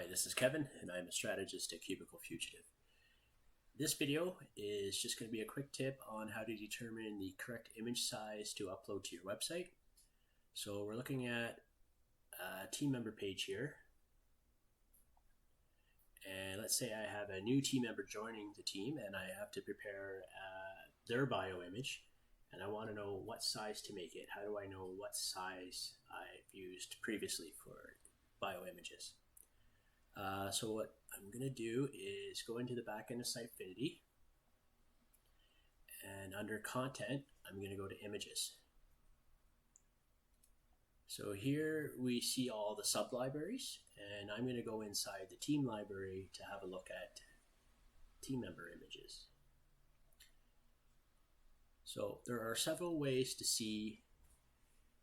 Hi, this is Kevin, and I'm a strategist at Cubicle Fugitive. This video is just going to be a quick tip on how to determine the correct image size to upload to your website. So we're looking at a team member page here. And let's say I have a new team member joining the team and I have to prepare their bio image. And I want to know what size to make it. How do I know what size I've used previously for bio images? So what I'm going to do is go into the back end of Sitefinity, and under content, I'm going to go to images. So here we see all the sub-libraries, and I'm going to go inside the team library to have a look at team member images. So there are several ways to see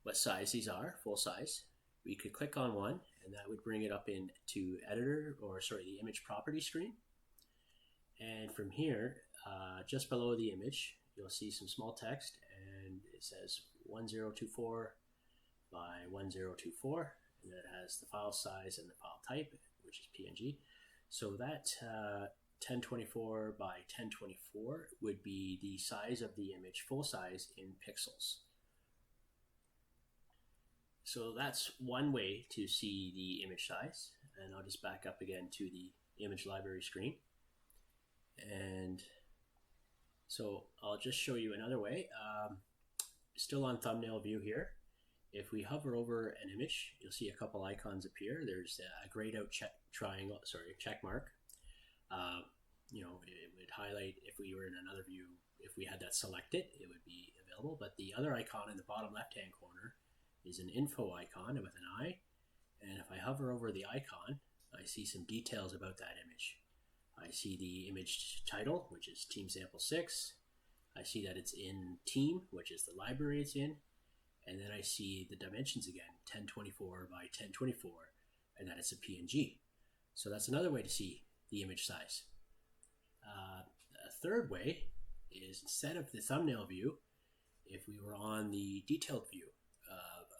what size these are, full size. We could click on one, and that would bring it up into the image property screen. And from here, just below the image, you'll see some small text, and it says 1024 by 1024, and then it has the file size and the file type, which is PNG. So that 1024 by 1024 would be the size of the image, full size in pixels. So that's one way to see the image size, and I'll just back up again to the image library screen. And so I'll just show you another way. Still on thumbnail view here. If we hover over an image, you'll see a couple icons appear. There's a grayed out check mark. It would highlight if we were in another view. If we had that selected, it would be available. But the other icon in the bottom left-hand corner is an info icon with an eye, and if I hover over the icon, I see some details about that image. I see the image title, which is Team Sample 6. I see that it's in Team, which is the library it's in, and then I see the dimensions again, 1024 by 1024, and that it's a PNG. So that's another way to see the image size. A third way is, instead of the thumbnail view, if we were on the detailed view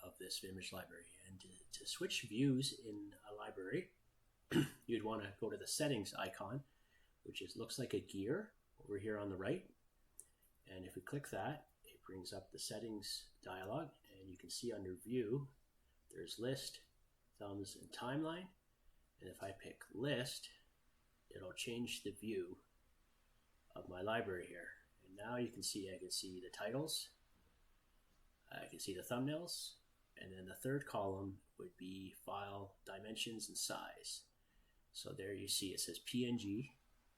of this image library, and to switch views in a library, you'd want to go to the settings icon, which looks like a gear over here on the right. And if we click that, it brings up the settings dialog, and you can see under view, there's list, thumbs, and timeline. And if I pick list, it'll change the view of my library here. And now I can see the titles, I can see the thumbnails, and then the third column would be file dimensions and size. So there you see it says PNG,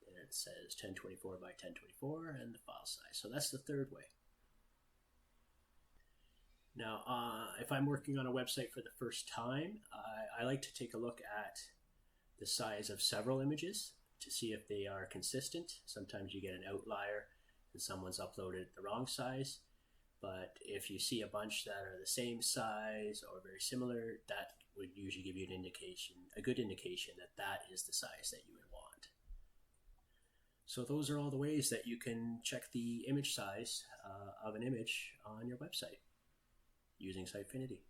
and it says 1024 by 1024, and the file size. So that's the third way. Now, if I'm working on a website for the first time, I like to take a look at the size of several images to see if they are consistent. Sometimes you get an outlier and someone's uploaded the wrong size. But if you see a bunch that are the same size or very similar, that would usually give you a good indication that that is the size that you would want. So those are all the ways that you can check the image size of an image on your website using Sitefinity.